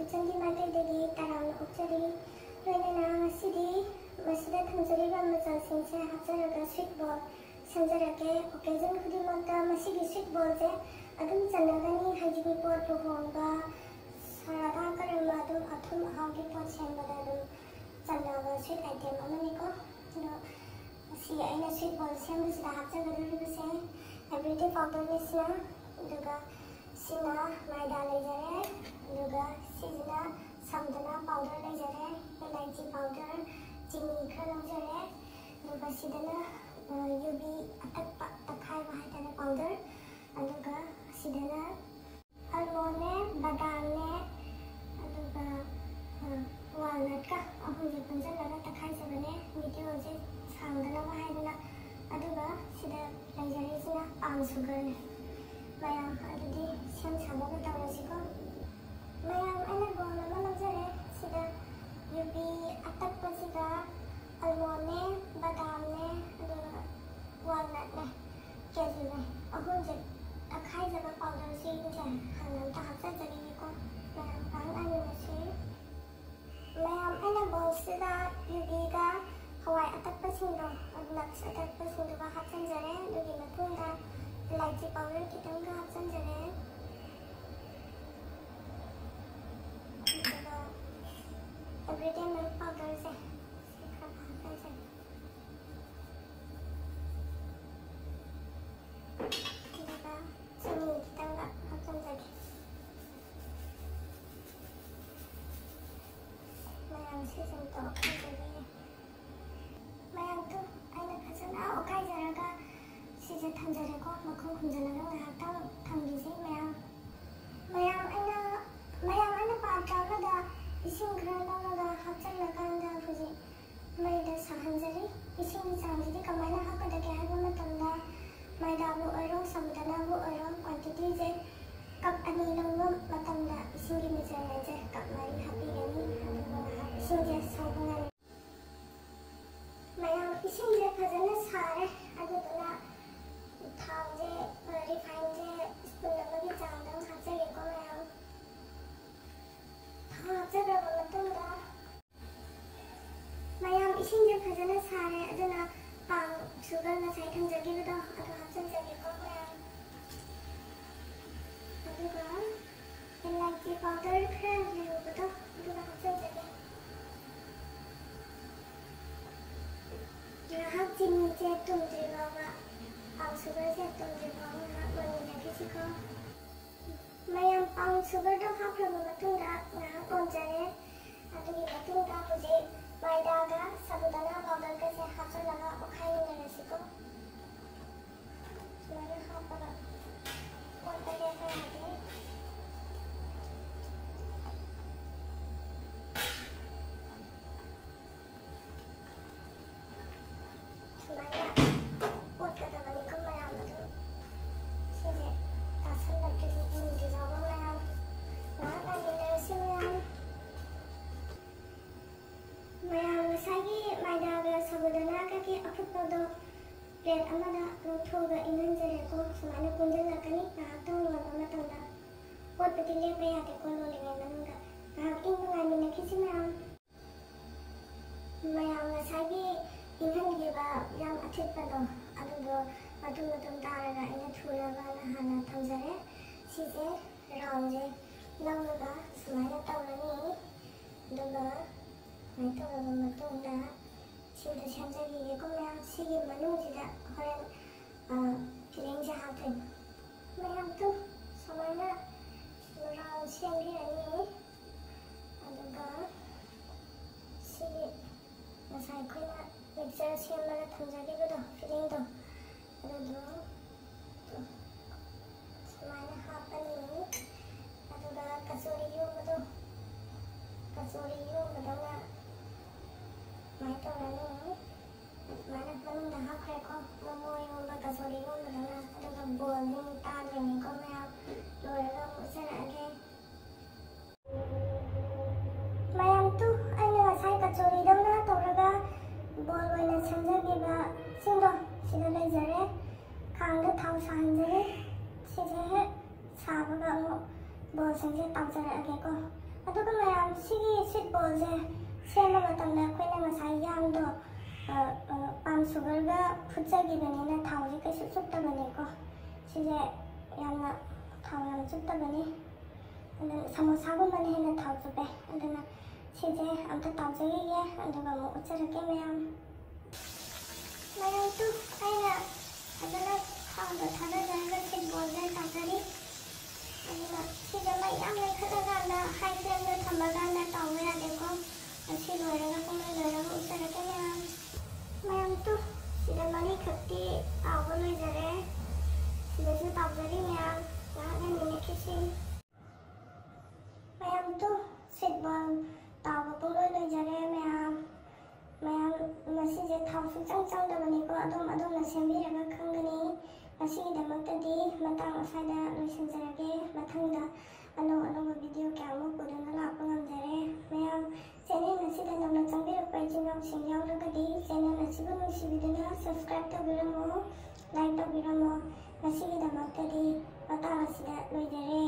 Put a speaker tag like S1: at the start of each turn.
S1: ꯎꯆꯪꯒꯤ ꯃꯥꯏꯀꯩꯗꯒꯤ ꯇꯔꯥꯝꯅ ꯑꯣꯛꯆꯔꯤ ꯂꯣꯏꯅꯅ ꯉꯁꯤꯗꯤ ꯃꯁꯤꯗ ꯊꯝꯖꯔꯤꯕ ꯃꯆꯜꯁꯤꯡꯁꯦ ꯍꯥꯞꯆꯔꯒ ꯁ꯭ꯋꯤꯠ ꯕꯣꯜ ꯁꯦꯝꯖꯔꯛꯀꯦ ꯑꯣꯀꯦꯖꯟ ꯈꯨꯗꯤꯡꯃꯛꯇ ꯃꯁꯤꯒꯤ ꯁ꯭ꯋꯤꯠ ꯕꯣꯜꯁꯦ ꯑꯗꯨꯝ ꯆꯟꯅꯒꯅꯤ ꯍꯥꯏꯗꯤ ꯄꯣꯠ ꯂꯨꯍꯣꯡꯕ ꯁꯔꯥꯗꯥ ꯀꯔꯝꯕ ꯑꯗꯨꯝ ꯑꯊꯨꯝ ꯑꯍꯥꯎꯒꯤ ꯄꯣꯠ ꯁꯦꯝꯕꯗ ꯑꯗꯨꯝ ꯆꯟꯅꯕ ꯁ꯭ꯋꯤꯠ ꯑꯥꯏꯇꯦꯝ ꯑꯃꯅꯤꯀꯣ ꯑꯗꯣ ꯃꯁꯤ ꯑꯩꯅ ꯁ꯭ꯋꯤꯠ ꯕꯣꯜ ꯁꯦꯝꯕꯁꯤꯗ ꯍꯥꯞꯆꯒꯗꯧꯔꯤꯕꯁꯦ ꯑꯦꯕ꯭ꯔꯤꯗꯦ ꯄꯥꯎꯗꯔꯅꯤ ꯁꯤꯅ ꯑꯗꯨꯒ ꯁꯤꯅ ꯃꯥꯏꯗꯥ ꯂꯩꯖꯔꯦ ꯑꯗꯨꯒ ꯁꯤꯁꯤꯅ ꯁꯝꯗꯅ ꯄꯥꯎꯗꯔ ꯂꯩꯖꯔꯦ ꯏꯂꯥꯏꯆꯤ ꯄꯥꯎꯗꯔ ꯆꯤꯅꯤ ꯈꯔ ꯂꯧꯖꯔꯦ ꯑꯗꯨꯒ ꯁꯤꯗꯅ ꯌꯨꯕꯤ ꯑꯇꯛꯄ ꯇꯛꯈꯥꯏꯕ ꯍꯥꯏꯇꯥꯔꯦ ꯄꯥꯎꯗꯔ ꯑꯗꯨꯒ ꯁꯤꯗꯅ ꯑꯜꯃꯣꯟꯅꯦ ꯕꯗꯥꯝꯅꯦ ꯑꯗꯨꯒ ꯋꯥꯜꯅꯠꯀ ꯑꯍꯨꯝꯁꯦ ꯄꯨꯟꯁꯤꯜꯂꯒ ꯇꯛꯈꯥꯏꯖꯕꯅꯦ ꯚꯤꯗꯤꯑꯣꯁꯦ ꯁꯥꯡꯗꯅꯕ ꯍꯥꯏꯗꯅ ꯑꯗꯨꯒ ꯁꯤꯗ ꯂꯩꯖꯔꯤꯁꯤꯅ ꯄꯥꯝ ꯁꯨꯒꯔꯅꯦ ꯃꯌꯥꯝ ꯑꯗꯨꯗꯤ ꯁꯦꯝ ꯁꯥꯅꯕ ꯇꯧꯔꯁꯤꯀꯣ ꯃꯌꯥꯝ ꯑꯩꯅ ꯕꯣꯜ ꯑꯃ ꯂꯧꯖꯔꯦ ꯁꯤꯗ ꯌꯨꯕꯤ ꯑꯇꯛꯄꯁꯤꯒ ꯑꯜꯃꯣꯟꯅꯦ ꯕꯗꯥꯝꯅꯦ ꯑꯗꯨꯒ ꯋꯥꯜꯅꯠꯅꯦ ꯀꯦꯖꯨꯅꯦ ꯑꯍꯨꯝꯁꯦ ꯇꯛꯈꯥꯏꯖꯕ ꯄꯥꯎꯗꯔꯁꯤꯡꯁꯦ ꯍꯥꯟꯅ ꯑꯝꯇ ꯍꯥꯞꯆꯖꯔꯤꯒꯦꯀꯣ ꯃꯌꯥꯝ ꯄꯥꯡꯅꯃꯤꯟꯅꯁꯤ ꯃꯌꯥꯝ ꯑꯩꯅ ꯕꯣꯜꯁꯤꯗ ꯌꯨꯕꯤꯒ ꯍꯋꯥꯏ ꯑꯇꯛꯄꯁꯤꯡꯗꯣ ꯅꯠꯁ ꯑꯇꯛꯄꯁꯤꯡꯗꯨꯒ ꯍꯥꯞꯆꯤꯟꯖꯔꯦ ꯑꯗꯨꯒꯤ ꯃꯇꯨꯡꯗ इलायची पाउडर खितंगा हापचनजरे एवरीडे मिल्क पाउडर से चीनी खितंगा हापचनजरे मयाम सिजन तो हापचनजरे मयाम तो आइना फजना ओखाइजरगा सिजे थमजरेको मखों खुंजलगा ngahakang thambise mayam aina paatra amada ising khara lamaga hapchalaganda huji maida sahanjari ising changji kamaina hapkadage haiba matamda maidabu oiro samdanabu oiro quantity je cup ani lawba matamda isingi measurement je cup mari hapigani aduga ising je saubangani mayam ising je phajana sare aduduna थावजे रिफाइनजे spoon अमगी चांगदं हापजगेको मयाम थाव हापजग्रबा मतुंगदा मयाम इसिंजे फजना सारे अदुना palm sugar ngасai थंजगिबदो अदु हापजगेको मयाम अदुगा इलायची पाउडर खरा लेबदो अदुगा हापजगेगे ngahak chini je tumjribaga पाउं सुगर से तुमजबाव मनीजाखिसिको मयाम पाउं सुगर तो हाफ्रबा मतुंगा ngahak onjare adugi matungda huji maidaga sabudana powder का से हापचलगा ओखाइमिनरसिको सुमारे हापगा ओंतगे खायागे सुमारे प्लेट अमदा लौथोगा इंगंजरेको सुमाने पुंजलकनी नाहतों लोबा मतंदा पोतपति लेपे यादेको लोलिंगे मनंगा नाहक इंगंगामिना खिसि मयाम ngасagi इंगंगिबा याम अथिपदो अदुदो मतुम तारगा इना थुलगा हाना थंजरे सिजे राउंजे लौरगा सुमाने तौरनी दुगा मैतौरगा मतुंदा सिंदु सेमजगिगेको मयाम सिगी मनुंगजिदा होरेन फिलिंगजे हापदों मयाम तो समाना राउंड सेमगिरनी अदुगा सिगी ngасai khoina mixer सेमलगा थंजगिबदो फिलिंगदो अदुदो समाना हापनी अदुगा kachori योबदोना मैतौरनी mana panungda hakreko momo yomba kachori yombadona aduga boiling tadreniko maya loiraga mucharage mayam tu aina ngasai kachori dongna toraga bol oina semjagiba singdo sida leijare khangda thau sahanjare sije sabaga amu bol singje tawjarageko ꯑꯗꯨꯒ ꯃꯌꯥꯝ ꯁꯤꯒꯤ sweet ꯕꯣꯜꯁꯦ ꯁꯦꯝꯕ ꯃꯇꯝꯗ ꯑꯩꯈꯣꯏꯅ ꯉꯁꯥꯏ ꯌꯥꯝꯗꯣ ꯄꯥꯝ ꯁꯨꯒꯔꯒ ꯐꯨꯠꯆꯈꯤꯕꯅꯤꯅ ꯊꯥꯎꯁꯦ ꯀꯩꯁꯨ ꯆꯨꯞꯇꯕꯅꯤꯀꯣ ꯁꯤꯁꯦ ꯌꯥꯝꯅ ꯊꯥꯎ ꯌꯥꯝ ꯆꯨꯞꯇꯕꯅꯤ ꯑꯗꯨꯅ ꯁꯃꯣꯁꯥꯒꯨꯝꯕꯅ ꯍꯦꯟꯅ ꯊꯥꯎ ꯆꯨꯞꯄꯦ ꯑꯗꯨꯅ ꯁꯤꯁꯦ ꯑꯝꯇ ꯇꯥꯎꯖꯈꯤꯒꯦ ꯑꯗꯨꯒ ꯑꯃꯨꯛ ꯎꯠꯆꯔꯛꯀꯦ ꯃꯌꯥꯝꯗꯨ ꯑꯩꯅ ꯐꯖꯅ ꯊꯥꯎꯗ ꯊꯥꯗꯖꯔꯒ ꯁ꯭ꯋꯤꯠ ꯕꯣꯜꯁꯦ ꯇꯥꯎꯖꯔꯤ ꯑꯗꯨꯅ ꯁꯤꯗ ꯃꯩ ꯌꯥꯝ ꯂꯩꯈꯠꯂꯀꯥꯟꯗ ꯍꯥꯏ ꯐ꯭ꯂꯦꯝꯗ ꯊꯝꯃꯀꯥꯟꯗ ꯇꯥꯎꯕ ꯌꯥꯗꯦꯀꯣ ꯁꯤ ꯂꯣꯏꯔꯒ ꯄꯨꯡꯂꯣꯏ ꯂꯣꯏꯔꯒ ꯎꯠꯆꯔꯛꯀꯦ ꯃꯌꯥꯝꯗꯨ ꯁꯤꯗ ꯃꯔꯤꯈꯛꯇꯤ ꯇꯥꯎꯕ ꯂꯣꯏꯖꯔꯦ ꯁꯤꯗꯁꯨ ꯇꯥꯎꯖꯔꯤ ꯉꯥꯏꯍꯥꯛ ꯉꯥꯏꯍꯥꯛꯈꯤꯁꯤ ꯃꯌꯥꯝꯗꯨ ꯁ꯭ꯋꯤꯠ ꯕꯣꯜ ꯇꯥꯎꯕ ꯄꯨꯡꯂꯣꯏ ꯂꯣꯏꯖꯔꯦ ꯃꯌꯥꯝ ꯃꯁꯤꯁꯦ ꯊꯥꯎ ꯁꯨꯡꯆꯪ ꯆꯪꯗꯕꯅꯤꯀꯣ ꯑꯗꯣꯝꯅ ꯁꯦꯝꯕꯤꯔꯒ ꯈꯪꯒꯅꯤ ꯉꯁꯤꯒꯤꯗꯃꯛꯇꯗꯤ ꯃꯇꯥꯡ ꯑꯁ꯭ꯋꯥꯏꯗ ꯂꯣꯏꯁꯤꯟꯖꯔꯒꯦ ꯃꯊꯪꯗ ꯑꯅꯧ ꯑꯅꯧꯕ ꯚꯤꯗꯤꯑꯣ ꯀꯌꯥꯃꯨꯛ ꯄꯨꯗꯨꯅ ꯂꯥꯛꯄ ꯉꯝꯖꯔꯦ ꯃꯌꯥꯝ ꯆꯦꯅꯦꯜ ꯑꯁꯤꯗ ꯅꯧꯅ ꯆꯪꯕꯤꯔꯛꯄ ꯏꯆꯤꯟ ꯏꯅꯥꯎꯁꯤꯡ ꯌꯥꯎꯔꯒꯗꯤ ꯆꯦꯅꯦꯜ ꯑꯁꯤꯕꯨ ꯅꯨꯡꯁꯤꯕꯤꯗꯨꯅ ꯁꯕꯁꯀ꯭ꯔꯥꯏꯕ ꯇꯧꯕꯤꯔꯝꯃꯨ ꯂꯥꯏꯛ ꯇꯧꯕꯤꯔꯝꯃꯨ ꯉꯁꯤꯒꯤꯗꯃꯛꯇꯗꯤ ꯃꯇꯥꯡ ꯑꯁꯤꯗ ꯂꯣꯏꯖꯔꯦ